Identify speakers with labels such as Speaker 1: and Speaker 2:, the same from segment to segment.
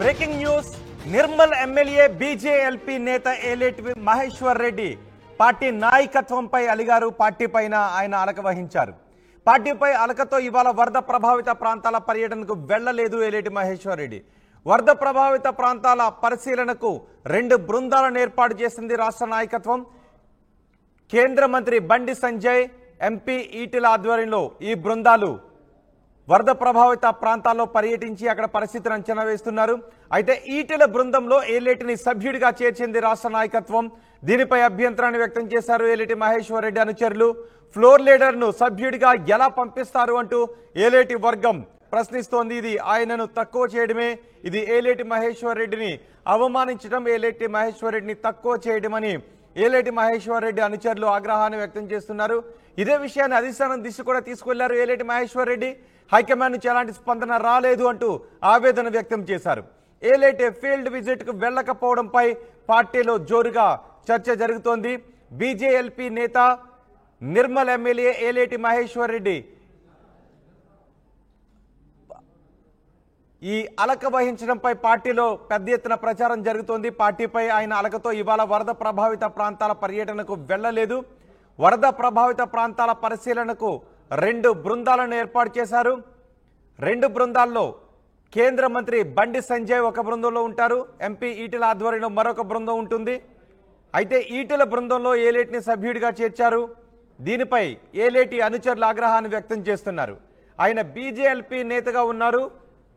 Speaker 1: Breaking news. Nirmal MLA BJLP నేత Eleti Maheshwar Reddy party నాయకత్వంపై అలిగారు. Party పైన ఆయన అలక వహించారు. పార్టీపై అలకతో ఇవాళ వరద ప్రభావిత ప్రాంతాల పర్యటనకు వెళ్లలేదు ఏలేటి మహేశ్వర్ రెడ్డి. వరద ప్రభావిత ప్రాంతాల పరిశీలనకు 2 బృందాలను ఏర్పాటు చేసింది రాష్ట్ర నాయకత్వం. కేంద్ర మంత్రి బండి సంజయ్, ఎంపీ ఈటెల ఆధ్వర్యంలో ఈ బృందాలు వరద ప్రభావిత ప్రాంతాల్లో పర్యటించి అక్కడ పరిస్థితిని అంచనా వేస్తున్నారు. అయితే ఈటెల బృందంలో ఏలేటిని సభ్యుడిగా చేర్చింది రాష్ట్ర నాయకత్వం. దీనిపై అభ్యంతరాన్ని వ్యక్తం చేశారు ఏలేటి మహేశ్వర్ రెడ్డి అనుచరులు. ఫ్లోర్ లీడర్ను సభ్యుడిగా ఎలా పంపిస్తారు అంటూ ఏలేటి వర్గం ప్రశ్నిస్తోంది. ఇది ఆయనను తక్కువ చేయడమే, ఇది ఏలేటి మహేశ్వర్ రెడ్డిని అవమానించడం, ఏలేటి మహేశ్వర్ రెడ్డిని తక్కువ చేయడమని ఏలేటి మహేశ్వర్ రెడ్డి అనుచరులు ఆగ్రహాన్ని వ్యక్తం చేస్తున్నారు. ఇదే విషయాన్ని అధిష్టానం దిశ కూడా తీసుకెళ్లారు ఏలేటి మహేశ్వర్ రెడ్డి. హైకమాండ్ నుంచి ఎలాంటి స్పందన రాలేదు అంటూ ఆవేదన వ్యక్తం చేశారు. ఏలేటి ఫీల్డ్ విజిట్ కు వెళ్లకపోవడంపై పార్టీలో జోరుగా చర్చ జరుగుతోంది. బీజేఎల్పీ నేత నిర్మల్ ఎమ్మెల్యే ఏలేటి మహేశ్వర్ రెడ్డి ఈ అలక వహించడంపై పార్టీలో పెద్ద ఎత్తున ప్రచారం జరుగుతోంది. పార్టీపై ఆయన అలకతో ఇవాళ వరద ప్రభావిత ప్రాంతాల పర్యటనకు వెళ్లలేదు. వరద ప్రభావిత ప్రాంతాల పరిశీలనకు 2 బృందాలను ఏర్పాటు చేశారు. 2 బృందాల్లో కేంద్ర మంత్రి బండి సంజయ్ ఒక బృందంలో ఉంటారు. ఎంపీ ఈటెల ఆధ్వర్యంలో మరొక బృందం ఉంటుంది. అయితే ఈటెల బృందంలో ఏలేటిని సభ్యుడిగా చేర్చారు. దీనిపై ఏలేటి అనుచరుల ఆగ్రహాన్ని వ్యక్తం చేస్తున్నారు. ఆయన బీజేఎల్పీ నేతగా ఉన్నారు,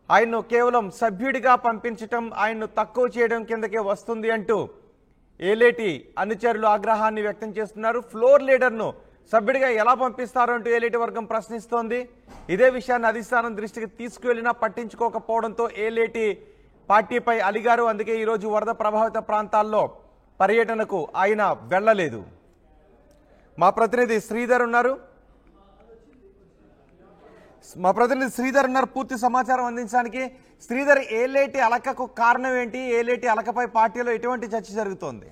Speaker 1: ఆయన్ను కేవలం సభ్యుడిగా పంపించటం ఆయన్ను తక్కువ చేయడం కిందకే వస్తుంది అంటూ ఏలేటి అనుచరులు ఆగ్రహాన్ని వ్యక్తం చేస్తున్నారు. ఫ్లోర్ లీడర్ను సభ్యుడిగా ఎలా పంపిస్తారు అంటూ ఏలేటి వర్గం ప్రశ్నిస్తోంది. ఇదే విషయాన్ని అధిష్టానం దృష్టికి తీసుకువెళ్లినా పట్టించుకోకపోవడంతో ఏలేటి పార్టీపై అలిగారు. అందుకే ఈరోజు వరద ప్రభావిత ప్రాంతాల్లో పర్యటనకు ఆయన వెళ్లలేదు. మా ప్రతినిధి శ్రీధర్ ఉన్నారు పూర్తి సమాచారం అందించడానికి. శ్రీధర్, ఏలేటి అలకకు కారణం ఏంటి? ఏలేటి అలకపై పార్టీలో ఎటువంటి చర్చ జరుగుతోంది?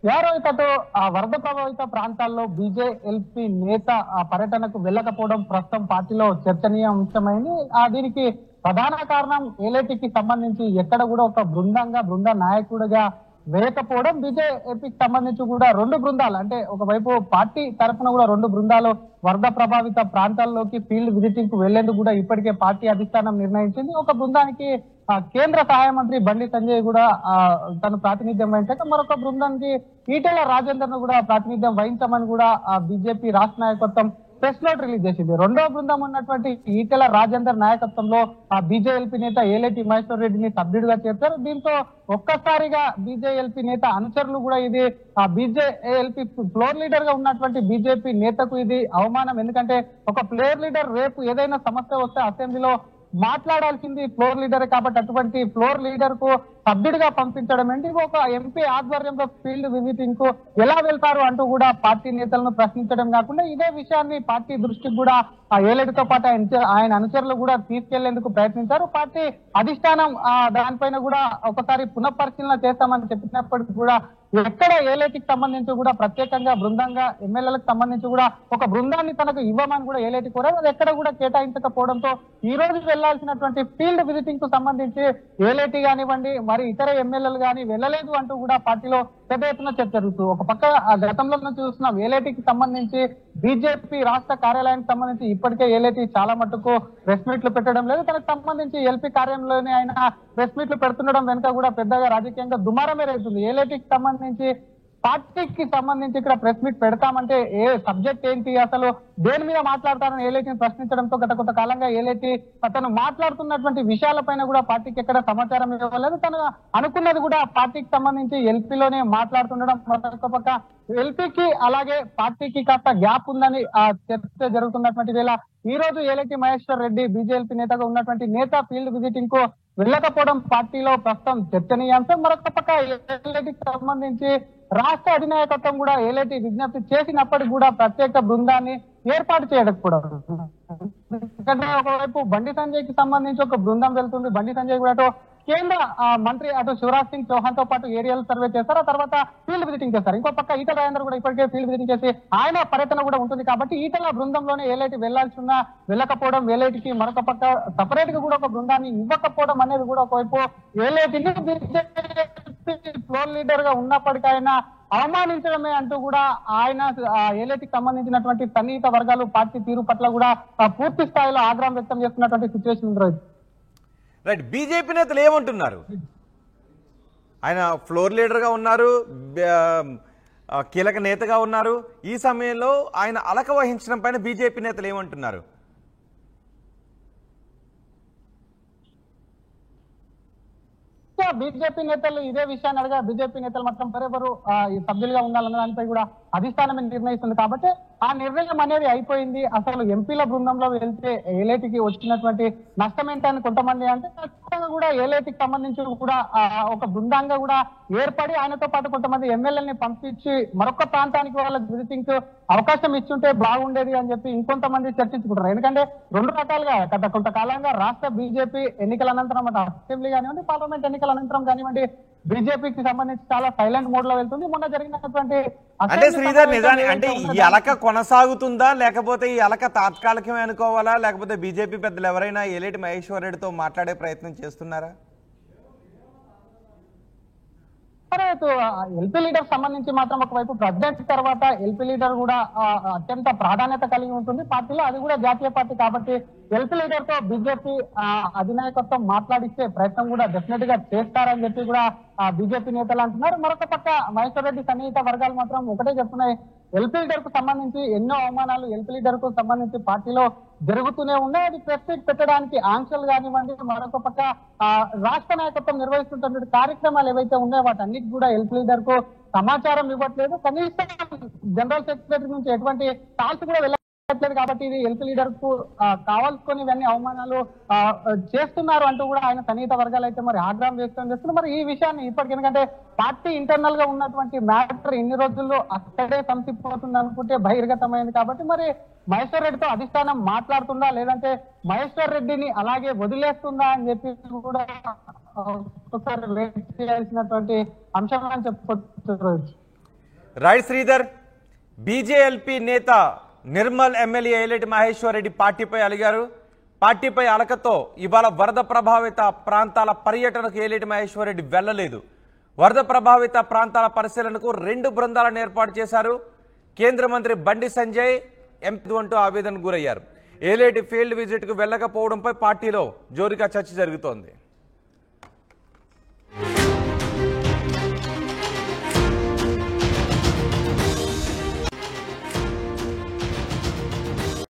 Speaker 2: యారోయితతో ఆ వరద ప్రభావిత ప్రాంతాల్లో బీజేఎల్పీ నేత ఆ పర్యటనకు వెళ్ళకపోవడం ప్రస్తుతం పార్టీలో చర్చనీయాంశమైంది. దీనికి ప్రధాన కారణం ఏలేటికి సంబంధించి ఎక్కడ కూడా ఒక బృంద నాయకుడిగా వేయకపోవడం. బీజేపీకి సంబంధించి కూడా 2 బృందాలు, అంటే ఒకవైపు పార్టీ తరఫున కూడా 2 బృందాలు వరద ప్రభావిత ప్రాంతాల్లోకి ఫీల్డ్ విజిటింగ్ కు వెళ్లేందుకు కూడా ఇప్పటికే పార్టీ అధిష్టానం నిర్ణయించింది. ఒక బృందానికి కేంద్ర సహాయ మంత్రి బండి సంజయ్ కూడా తను ప్రాతినిధ్యం వహించాక మరొక బృందానికి ఈటెల రాజేందర్ ను కూడా ప్రాతినిధ్యం వహించమని కూడా బీజేపీ రాష్ట్ర నాయకత్వం ప్రెస్ నోట్ రిలీజ్ చేసింది. 2వ బృందం ఉన్నటువంటి ఈటెల రాజేందర్ నాయకత్వంలో బీజేఎల్పీ నేత ఏలేటి మహేశ్వర్ రెడ్డిని సభ్యుడిగా చేర్చారు. దీంతో ఒక్కసారిగా బీజేఎల్పీ నేత అనుచరులు కూడా ఇది బీజేఎల్పీ ఫ్లోర్ లీడర్ గా ఉన్నటువంటి బీజేపీ నేతకు ఇది అవమానం. ఎందుకంటే ఒక ఫ్లోర్ లీడర్ రేపు ఏదైనా సమస్య వస్తే అసెంబ్లీలో మాట్లాడాల్సింది ఫ్లోర్ లీడరే, కాబట్టి అటువంటి ఫ్లోర్ లీడర్ కు సభ్యుడిగా పంపించడం ఏంటి, ఒక ఎంపీ ఆధ్వర్యంలో ఫీల్డ్ విజిటింగ్ కు ఎలా వెళ్తారు అంటూ కూడా పార్టీ నేతలను ప్రశ్నించడం కాకుండా ఇదే విషయాన్ని పార్టీ దృష్టికి కూడా ఏలేటితో పాటు ఆయన అనుచరులు కూడా తీసుకెళ్లేందుకు ప్రయత్నించారు. పార్టీ అధిష్టానం దానిపైన కూడా ఒకసారి పునఃపరిశీలన చేస్తామని చెప్పినప్పటికీ కూడా ఎక్కడ ఏలేటికి సంబంధించి కూడా ప్రత్యేకంగా బృందంగా ఎమ్మెల్యేలకు సంబంధించి కూడా ఒక బృందాన్ని తనకు ఇవ్వమని కూడా ఏలేటి కోరారు. అది ఎక్కడ కూడా కేటాయించకపోవడంతో ఈ రోజు వెళ్లాల్సినటువంటి ఫీల్డ్ విజిటింగ్ కు సంబంధించి ఏలేటి కానివ్వండి మరి ఇతర ఎమ్మెల్యేలు కానీ వెళ్ళలేదు అంటూ కూడా పార్టీలో పెద్ద ఎత్తున చర్చ జరుగుతూ ఒక పక్క గతంలో చూస్తున్నాం ఏలేటికి సంబంధించి బీజేపీ రాష్ట్ర కార్యాలయానికి సంబంధించి ఇప్పటికే ఏలేటి చాలా మటుకు ప్రెస్ మీట్లు పెట్టడం లేదు. తనకు సంబంధించి ఎల్పీ కార్యాలయంలోనే ఆయన ప్రెస్ మీట్లు పెడుతుండడం వెనుక కూడా పెద్దగా రాజకీయంగా దుమారమే రేగుతుంది. ఏలేటికి సంబంధించి పార్టీకి సంబంధించి ఇక్కడ ప్రెస్ మీట్ పెడతామంటే ఏ సబ్జెక్ట్ ఏంటి, అసలు దేని మీద మాట్లాడతారని ఏలేటిని ప్రశ్నించడంతో గత కొంతకాలంగా ఏలేటి తను మాట్లాడుతున్నటువంటి విషయాలపైన కూడా పార్టీకి ఎక్కడ సమాచారం ఇవ్వలేదు. తను అనుకున్నది కూడా పార్టీకి సంబంధించి ఎల్పీలోనే మాట్లాడుతుండడం. మరొక పక్క ఎల్పీకి అలాగే పార్టీకి కాస్త గ్యాప్ ఉందని చర్చ జరుగుతున్నటువంటి వేళ ఈ రోజు ఏలేటి మహేశ్వర్ రెడ్డి బీజేపీ నేతగా ఉన్నటువంటి నేత ఫీల్డ్ విజిటింగ్ కు వెళ్ళకపోవడం పార్టీలో ప్రస్తుతం చర్చనీయాంశం. మరొక పక్క ఏలేటికి సంబంధించి రాష్ట్ర అధినాయకత్వం కూడా ఏలేటి విజ్ఞప్తి చేసినప్పటికీ కూడా ప్రత్యేక బృందాన్ని ఏర్పాటు చేయకపోవడం. ఎందుకంటే ఒకవైపు బండి సంజయ్ కి సంబంధించి ఒక బృందం వెళ్తుంది, బండి సంజయ్ కూడా కేంద్ర మంత్రి అటు శివరాజ్ సింగ్ చౌహాన్ తో పాటు ఏరియల్ సర్వే చేస్తారు, ఆ తర్వాత ఫీల్డ్ విజిటింగ్ చేస్తారు. ఇంకో పక్క ఈటల రాజేందర్ కూడా ఇప్పటికే ఫీల్డ్ విజిటింగ్ చేసి ఆయన పర్యటన కూడా ఉంటుంది. కాబట్టి ఈటల బృందంలోనే ఏలైటి వెళ్లాల్సి ఉన్నా వెళ్ళకపోవడం, ఏలైటికి మరొక పక్క సపరేట్ గా కూడా ఒక బృందాన్ని ఇవ్వకపోవడం అనేది కూడా ఒకవైపు ఏలైటిని ఫ్లోర్ లీడర్ గా ఉన్నప్పటికైనా అవమానించడమే అంటూ కూడా ఆయన ఏలైటికి సంబంధించినటువంటి సన్నిహిత వర్గాలు పార్టీ తీరు పట్ల కూడా పూర్తి స్థాయిలో ఆగ్రహం వ్యక్తం చేస్తున్నటువంటి సిచ్యువేషన్ ఉంది రోహిత్.
Speaker 1: రైట్, బీజేపీ నేతలు ఏమంటున్నారు? ఆయన ఫ్లోర్ లీడర్గా ఉన్నారు, కీలక నేతగా ఉన్నారు. ఈ సమయంలో ఆయన అలక వహించడం పైన బీజేపీ నేతలు ఏమంటున్నారు?
Speaker 2: బీజేపీ నేతలు ఇదే విషయాన్ని అడగా బీజేపీ నేతలు మాత్రం పరెవరు సభ్యులుగా ఉండాలన్న దానిపై కూడా అధిష్టానం నిర్ణయిస్తుంది. కాబట్టి ఆ నిర్ణయం అనేది అయిపోయింది. అసలు ఎంపీల బృందంలో వెళ్తే ఏలైటికి వచ్చినటువంటి నష్టం ఏంటని కొంతమంది అంటే ఖచ్చితంగా కూడా ఏలైటికి సంబంధించి కూడా ఒక బృందంగా కూడా ఏర్పడి ఆయనతో పాటు కొంతమంది ఎమ్మెల్యేలని పంపించి మరొక ప్రాంతానికి వాళ్ళకి విజిటింగ్ అవకాశం ఇచ్చుంటే బాగుండేది అని చెప్పి ఇంకొంతమంది చర్చించుకుంటారు. ఎందుకంటే రెండు రకాలుగా గత కొంతకాలంగా రాష్ట్ర బీజేపీ ఎన్నికల అనంతరం అంటే అసెంబ్లీ కానివ్వండి, పార్లమెంట్ ఎన్నికల అనంతరం కానివ్వండి, బీజేపీకి సంబంధించి చాలా సైలెంట్ మోడ్ లో వెళ్తుంది. మొన్న జరిగినటువంటి
Speaker 1: అంటే శ్రీధర్ నిజాన్ని అంటే ఈ అలక కొనసాగుతుందా, లేకపోతే ఈ అలక తాత్కాలికమే అనుకోవాలా, లేకపోతే బీజేపీ పెద్దలు ఎవరైనా ఏలేటి మహేశ్వర్ రెడ్డితో మాట్లాడే ప్రయత్నం చేస్తున్నారా?
Speaker 2: ఎల్పీ లీడర్ సంబంధించి మాత్రం ఒకవైపు ప్రెసిడెంట్ తర్వాత ఎల్పీ లీడర్ కూడా అత్యంత ప్రాధాన్యత కలిగి ఉంటుంది పార్టీలో. అది కూడా జాతీయ పార్టీ కాబట్టి ఎల్పీ లీడర్ తో బీజేపీ అధినాయకత్వం మాట్లాడిచ్చే ప్రయత్నం కూడా డెఫినెట్ గా చేస్తారని చెప్పి కూడా బీజేపీ నేతలు అంటున్నారు. మరొక పక్క మహేశ్వర్ రెడ్డి సన్నిహిత వర్గాలు మాత్రం ఒకటే చెప్తున్నాయి, ఎల్పీ లీడర్ కు సంబంధించి ఎన్నో అవమానాలు ఎల్పీ లీడర్ కు సంబంధించి పార్టీలో జరుగుతూనే ఉన్నాయి. అది ప్రెస్ మీట్ పెట్టడానికి ఆంక్షలు కానివ్వండి, మరొక పక్క రాష్ట్ర నాయకత్వం నిర్వహిస్తున్నటువంటి కార్యక్రమాలు ఏవైతే ఉన్నాయో వాటన్నిటి కూడా ఎల్పీ లీడర్ కు సమాచారం ఇవ్వట్లేదు. కనీసం జనరల్ సెక్రటరీ నుంచి ఎటువంటి కాల్స్ కూడా వెళ్ళట్లేదు. కాబట్టి ఇది ఎల్పీ లీడర్ కు కావాల్సుకొని ఇవన్నీ అవమానాలు చేస్తున్నారు అంటూ కూడా ఆయన సన్నిహిత వర్గాలు అయితే మరి ఆగ్రహం వ్యక్తం చేస్తున్నారు. మరి ఈ విషయాన్ని ఇప్పటికి ఎందుకంటే పార్టీ ఇంటర్నల్ గా ఉన్నటువంటి మ్యాటర్ ఇన్ని రోజుల్లో అక్కడే సంసిపోతుంది అనుకుంటే బహిర్గతమైంది. కాబట్టి మరి మహేశ్వర్ రెడ్డితో అధిష్టానం మాట్లాడుతుందా, లేదంటే మహేశ్వర్ రెడ్డిని అలాగే వదిలేస్తుందా అని చెప్పి కూడా ఒకసారి వెయిట్ చేయాల్సినటువంటి అంశం అని చెప్పుకోవచ్చు.
Speaker 1: రైట్ శ్రీధర్, బీజేఎల్పీ నేత నిర్మల్ ఎమ్మెల్యే ఏలేటి మహేశ్వర్ రెడ్డి పార్టీపై అలిగారు. పార్టీపై అలకతో ఇవాళ వరద ప్రభావిత ప్రాంతాల పర్యటనకు ఏలేటి మహేశ్వర్ రెడ్డి వెళ్లలేదు. వరద ప్రభావిత ప్రాంతాల పరిశీలనకు 2 బృందాలను ఏర్పాటు చేశారు. కేంద్ర మంత్రి బండి సంజయ్ ఎంపీ అంటూ ఆవేదనకు గురయ్యారు. ఏలేటి ఫీల్డ్ విజిట్ కు వెళ్లకపోవడంపై పార్టీలో జోరుగా చర్చ జరుగుతోంది.